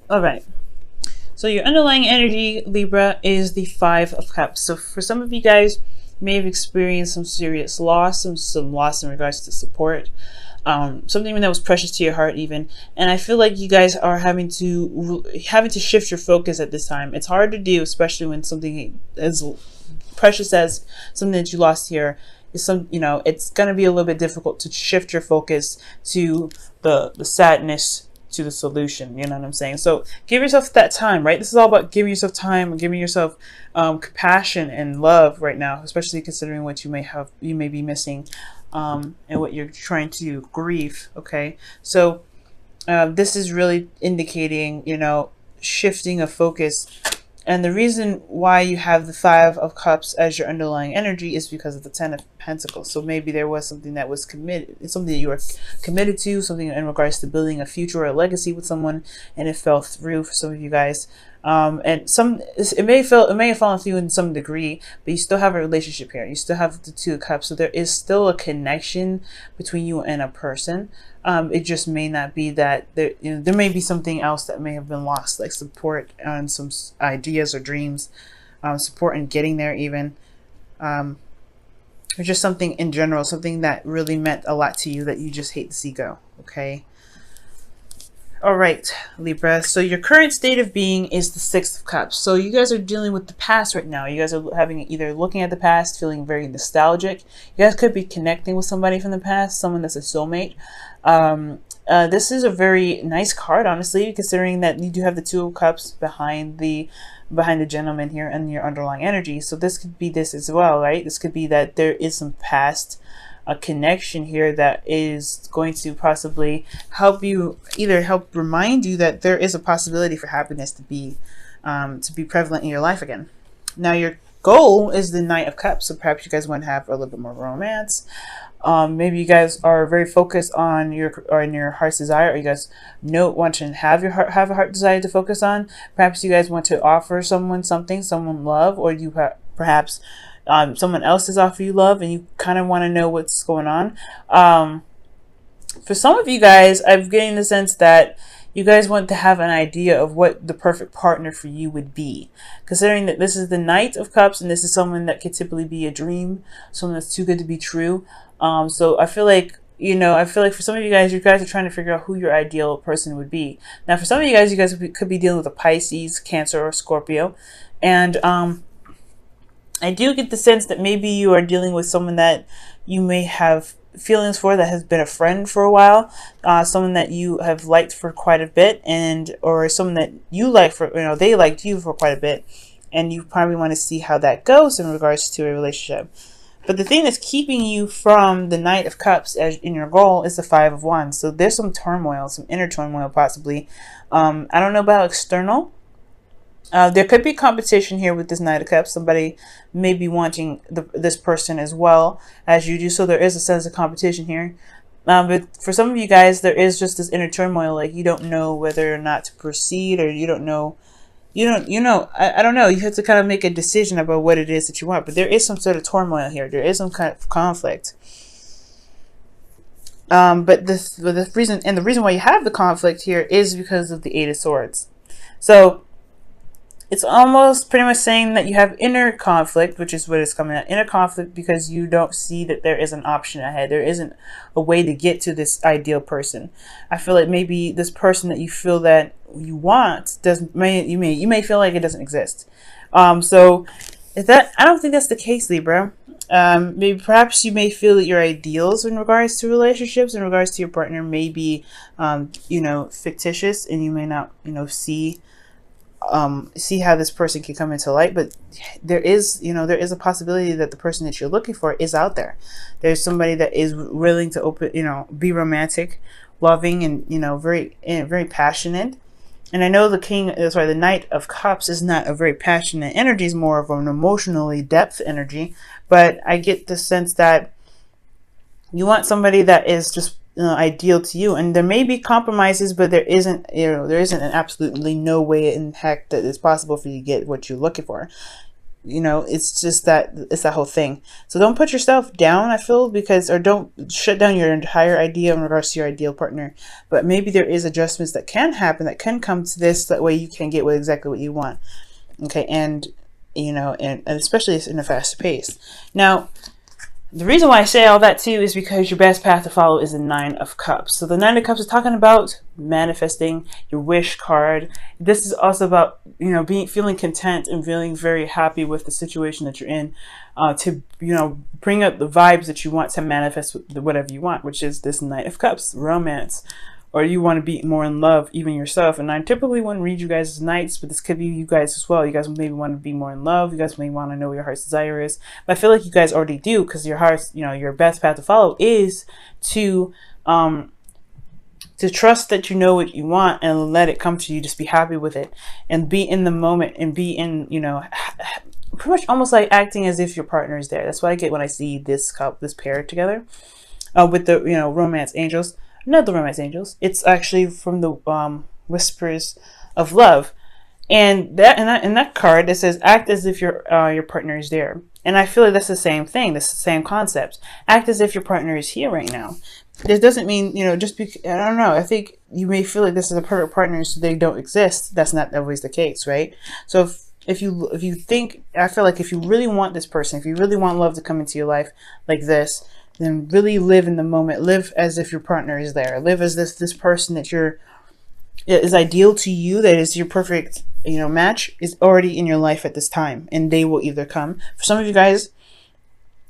All right. So your underlying energy, Libra, is the Five of Cups. So for some of you guys, you may have experienced some serious loss, some loss in regards to support, something that was precious to your heart, even. And I feel like you guys are having to shift your focus at this time. It's hard to do, especially when something as precious as something that you lost here is it's going to be a little bit difficult to shift your focus to the sadness, to the solution. You know what I'm saying? So give yourself that time, right? This is all about giving yourself time and giving yourself compassion and love right now, especially considering what you may be missing, and what you're trying to grieve. Okay, so this is really indicating, shifting of focus. And the reason why you have the Five of Cups as your underlying energy is because of the Ten of Pentacles. So maybe there was something that was committed, something that you were committed to, something in regards to building a future or a legacy with someone, and it fell through for some of you guys. And it may have fallen through in some degree, but you still have a relationship here. You still have the Two of Cups, so there is still a connection between you and a person. It just may not be that there may be something else that may have been lost, like support on some ideas or dreams, support in getting there, even, or just something in general, something that really meant a lot to you that you just hate to see go. Okay. All right, Libra. So your current state of being is the Six of Cups. So you guys are dealing with the past right now. You guys are either looking at the past, feeling very nostalgic. You guys could be connecting with somebody from the past, someone that's a soulmate. This is a very nice card, honestly, considering that you do have the Two of Cups behind the gentleman here and your underlying energy. So this could be this as well, right? This could be that there is some past a connection here that is going to possibly help you, either help remind you that there is a possibility for happiness to be prevalent in your life again. Now your goal is the Knight of Cups, so perhaps you guys want to have a little bit more romance. Maybe you guys are very focused on your heart's desire, or you guys want to have a heart desire to focus on. Perhaps you guys want to offer someone something, someone love, or you perhaps someone else has offered you love and you kind of want to know what's going on. For some of you guys, I'm getting the sense that you guys want to have an idea of what the perfect partner for you would be, considering that this is the Knight of Cups and this is someone that could typically be a dream, someone that's too good to be true. So I feel like, for some of you guys are trying to figure out who your ideal person would be. Now, for some of you guys could be dealing with a Pisces, Cancer, or Scorpio. And I do get the sense that maybe you are dealing with someone that you may have feelings for, that has been a friend for a while, someone that you have liked for quite a bit, or someone that you like for, they liked you for quite a bit, and you probably want to see how that goes in regards to a relationship. But the thing that's keeping you from the Knight of Cups as in your goal is the Five of Wands. So there's some turmoil, some inner turmoil possibly. I don't know about external. There could be competition here with this Knight of Cups. Somebody may be wanting this person as well as you do. So there is a sense of competition here. But for some of you guys, there is just this inner turmoil. Like you don't know whether or not to proceed, or you don't know. I don't know. You have to kind of make a decision about what it is that you want. But there is some sort of turmoil here. There is some kind of conflict. But the reason why you have the conflict here is because of the Eight of Swords. So it's almost pretty much saying that you have inner conflict, which is what it's coming at. Inner conflict because you don't see that there is an option ahead. There isn't a way to get to this ideal person. I feel like maybe this person that you feel that you want you may feel like it doesn't exist. So I don't think that's the case, Libra. Maybe perhaps you may feel that your ideals in regards to relationships, in regards to your partner, may be fictitious, and you may not see how this person can come into light. But there is a possibility that the person that you're looking for is out there. There's somebody that is willing to be romantic, loving, and very passionate. And I know the Knight of Cups is not a very passionate energy, is more of an emotionally depth energy. But I get the sense that you want somebody that is just ideal to you, and there may be compromises, but there isn't an absolutely no way in heck that it's possible for you to get what you're looking for. you know, it's just that, it's that whole thing. So don't put yourself down, I feel, because, or don't shut down your entire idea in regards to your ideal partner. But maybe there is adjustments that can happen, that can come to this, that way you can get exactly what you want. Okay, and you know, and especially in a fast pace. Now, the reason why I say all that too is because your best path to follow is the Nine of Cups. So the Nine of Cups is talking about manifesting, your wish card. This is also about, you know, feeling content and feeling very happy with the situation that you're in, to, you know, bring up the vibes that you want to manifest whatever you want, which is this Knight of Cups, romance. Or you want to be more in love, even yourself. And I typically wouldn't read you guys as knights, but this could be you guys as well. You guys maybe want to be more in love. You guys may want to know what your heart's desire is. But I feel like you guys already do, because your heart's, you know, your best path to follow is to trust that you know what you want and let it come to you. Just be happy with it and be in the moment and be in, you know, pretty much almost like acting as if your partner is there. That's what I get when I see this pair together with the, you know, romance angels. Not the romance angels. It's actually from the whispers of love, and that card, it says act as if your partner is there. And I feel like that's the same thing. That's the same concept. Act as if your partner is here right now. This doesn't mean, you know, just because, I don't know. I think you may feel like this is a perfect partner, so they don't exist. That's not always the case, right? So if you think, I feel like if you really want this person, if you really want love to come into your life like this, then really live in the moment. Live as if your partner is there. Live as this person that is ideal to you, that is your perfect, you know, match, is already in your life at this time, and they will either come. For some of you guys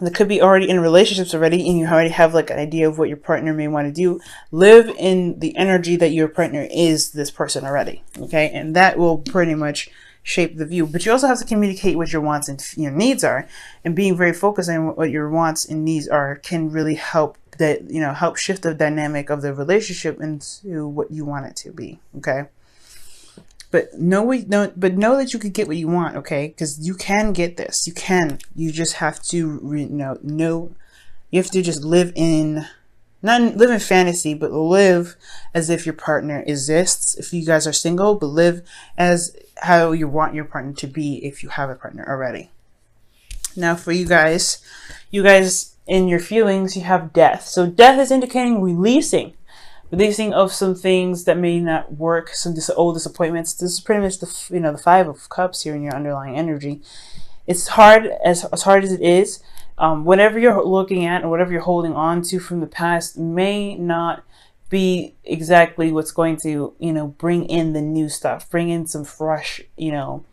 that could be already in relationships already, and you already have like an idea of what your partner may want to do, live in the energy that your partner is this person already. Okay, and that will pretty much shape the view. But you also have to communicate what your wants and your needs are, and being very focused on what your wants and needs are can really help that, you know, help shift the dynamic of the relationship into what you want it to be. Okay, but know that you could get what you want. Okay, because you can get this. You just have to know you have to just live in, not live in fantasy, but live as if your partner exists if you guys are single, but live as how you want your partner to be if you have a partner already. Now for you guys in your feelings, you have death. So death is indicating releasing of some things that may not work, some old disappointments. This is pretty much the, you know, the Five of Cups here in your underlying energy. It's hard, as hard as it is. Whatever you're looking at and whatever you're holding on to from the past may not be exactly what's going to, you know, bring in the new stuff, bring in some fresh, you know,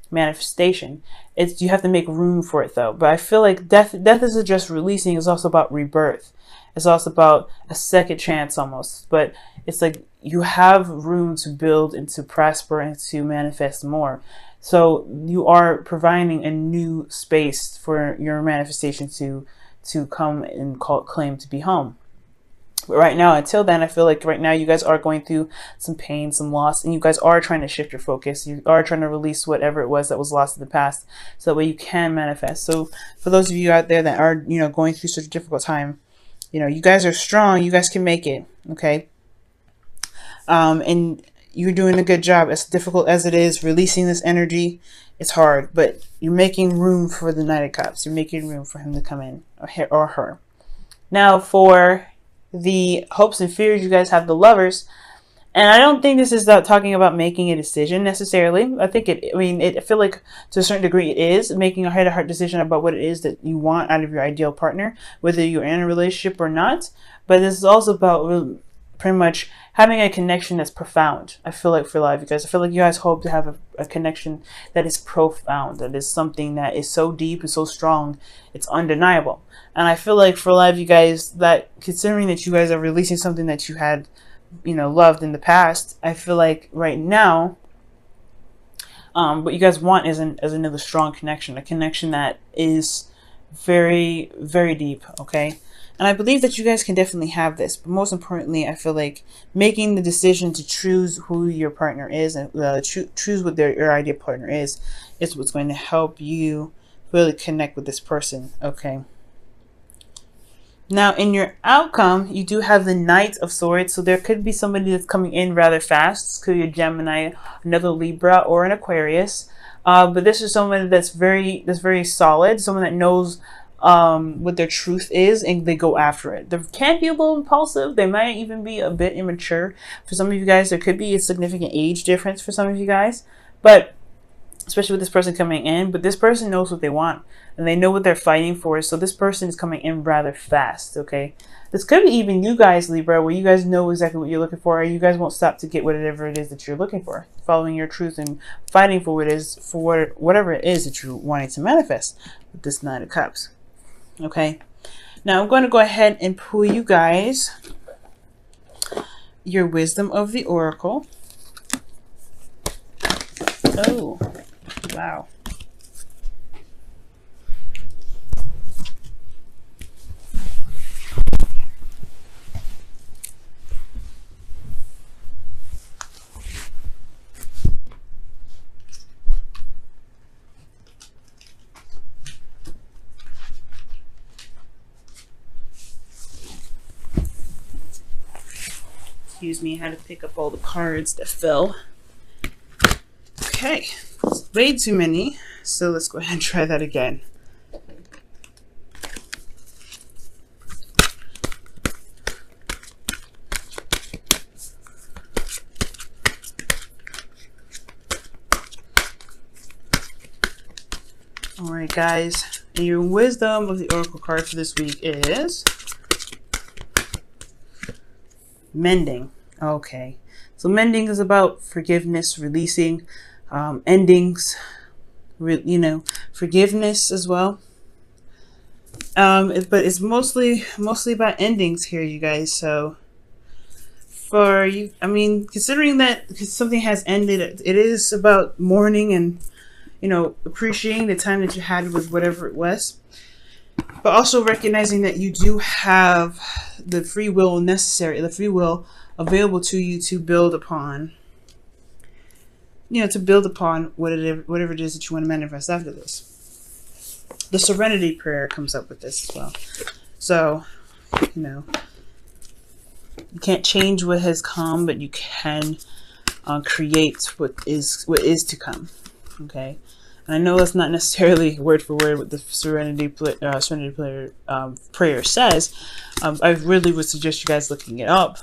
manifestation. You have to make room for it though. But I feel like death isn't just releasing, it's also about rebirth. It's also about a second chance almost. But it's like you have room to build and to prosper and to manifest more. So you are providing a new space for your manifestation to come and claim to be home. But right now, until then, I feel like right now you guys are going through some pain, some loss, and you guys are trying to shift your focus. You are trying to release whatever it was that was lost in the past, so that way you can manifest. So for those of you out there that are, you know, going through such a difficult time, you know, you guys are strong. You guys can make it. Okay. And you're doing a good job. As difficult as it is, releasing this energy, it's hard, but you're making room for the Knight of Cups. You're making room for him to come in, or her. Now for the hopes and fears, you guys have the Lovers, and I don't think this is talking about making a decision necessarily. I feel like to a certain degree it is making a heart-to-heart decision about what it is that you want out of your ideal partner, whether you're in a relationship or not. But this is also about pretty much having a connection that's profound. I feel like for a lot of you guys, I feel like you guys hope to have a connection that is profound, that is something that is so deep and so strong, it's undeniable. And I feel like for a lot of you guys, that considering that you guys are releasing something that you had, you know, loved in the past, I feel like right now, what you guys want is another strong connection, a connection that is very, very deep. Okay. And I believe that you guys can definitely have this. But most importantly, I feel like making the decision to choose who your partner is and choose what your ideal partner is what's going to help you really connect with this person. Okay. Now, in your outcome, you do have the Knight of Swords. So there could be somebody that's coming in rather fast. This could be a Gemini, another Libra, or an Aquarius. But this is someone that's very solid. Someone that knows what their truth is, and they go after it. They can be a little impulsive. They might even be a bit immature. For some of you guys, there could be a significant age difference for some of you guys. But especially with this person coming in, but this person knows what they want and they know what they're fighting for. So this person is coming in rather fast. Okay, this could be even you guys, Libra, where you guys know exactly what you're looking for, or you guys won't stop to get whatever it is that you're looking for, following your truth and fighting for what it is, for whatever it is that you're wanting to manifest with this Nine of Cups. Okay, now I'm going to go ahead and pull you guys your wisdom of the oracle. Oh, wow. Excuse me, I had to pick up all the cards that fell. Okay, it's way too many, so let's go ahead and try that again. Alright guys, and your wisdom of the oracle card for this week is mending. Okay, so mending is about forgiveness, releasing, endings, forgiveness as well. But it's mostly about endings here, you guys. So for you, I mean, considering that something has ended, it is about mourning and, appreciating the time that you had with whatever it was, but also recognizing that you do have the free will available to you to build upon, whatever it is that you want to manifest after this. The serenity prayer comes up with this as well. So, you can't change what has come, but you can create what is to come. Okay, and I know that's not necessarily word for word what the serenity prayer says. I really would suggest you guys looking it up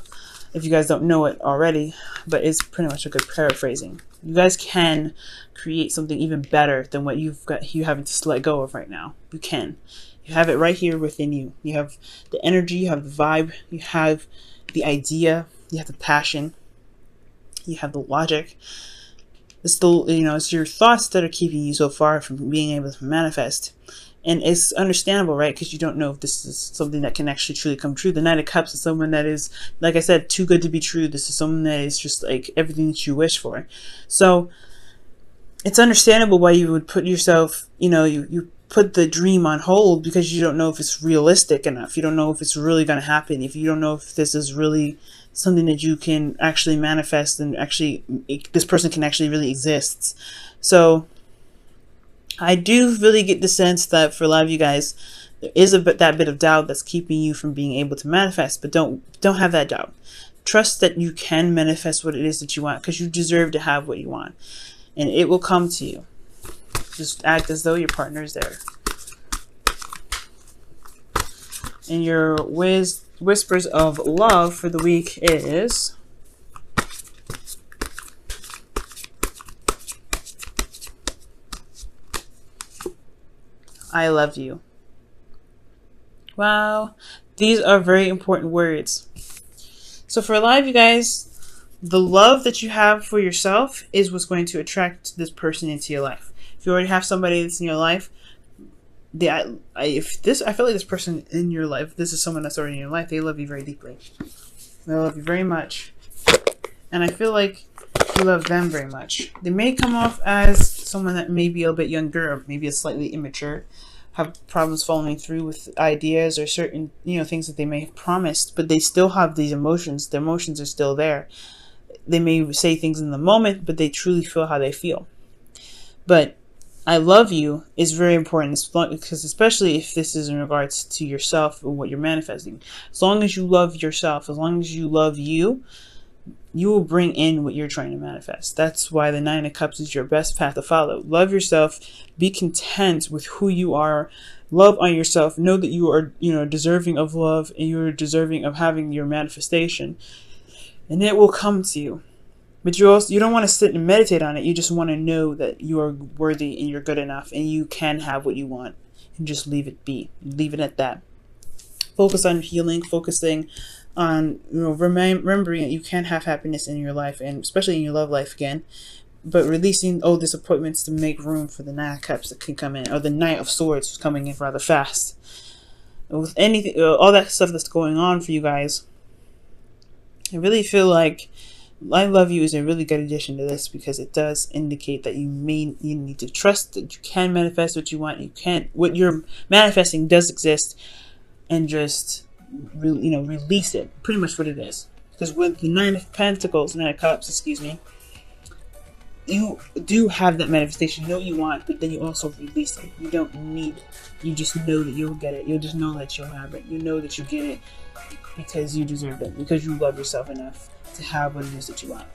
if you guys don't know it already, but it's pretty much a good paraphrasing. You guys can create something even better than what you having to let go of right now. You can. You have it right here within you. You have the energy, you have the vibe, you have the idea, you have the passion, you have the logic. It's it's your thoughts that are keeping you so far from being able to manifest. And it's understandable, right? Because you don't know if this is something that can actually truly come true. The Knight of Cups is someone that is, like I said, too good to be true. This is someone that is just like everything that you wish for. So it's understandable why you would put yourself, you put the dream on hold, because you don't know if it's realistic enough. You don't know if it's really going to happen. If you don't know if this is really something that you can actually manifest and actually, this person can actually really exist. So I do really get the sense that for a lot of you guys, there is that bit of doubt that's keeping you from being able to manifest, but don't have that doubt. Trust that you can manifest what it is that you want, because you deserve to have what you want, and it will come to you. Just act as though your partner is there. And your whispers of love for the week is I love you. Wow, these are very important words. So for a lot of you guys, the love that you have for yourself is what's going to attract this person into your life. If you already have somebody that's in your life, I feel like this person in your life, this is someone that's already in your life, they love you very deeply. They love you very much. And I feel like you love them very much. They may come off as someone that may be a bit younger, or maybe a slightly immature, have problems following through with ideas or certain, things that they may have promised, but they still have these emotions. Their emotions are still there. They may say things in the moment, but they truly feel how they feel. But I love you is very important, because especially if this is in regards to yourself and what you're manifesting. As long as you love yourself, as long as you love you, you will bring in what you're trying to manifest. That's why the Nine of Cups is your best path to follow. Love yourself. Be content with who you are. Love on yourself. Know that you are, deserving of love, and you're deserving of having your manifestation, and it will come to you. But you don't want to sit and meditate on it. You just want to know that you are worthy and you're good enough and you can have what you want, and just leave it be. Leave it at that. Focus on healing, focusing on remembering that you can have happiness in your life, and especially in your love life again. But releasing old disappointments to make room for the Nine of Cups that can come in, or the Knight of Swords coming in rather fast. With anything, all that stuff that's going on for you guys, I really feel like I love you is a really good addition to this, because it does indicate that you need to trust that you can manifest what you want. What you're manifesting does exist, and just release it. Pretty much what it is. Because with the Nine of Cups, excuse me, you do have that manifestation. You know what you want, but then you also release it. You don't need it. You just know that you'll get it. You'll just know that you'll have it. You know that you get it because you deserve it, because you love yourself enough to have what it is that you want.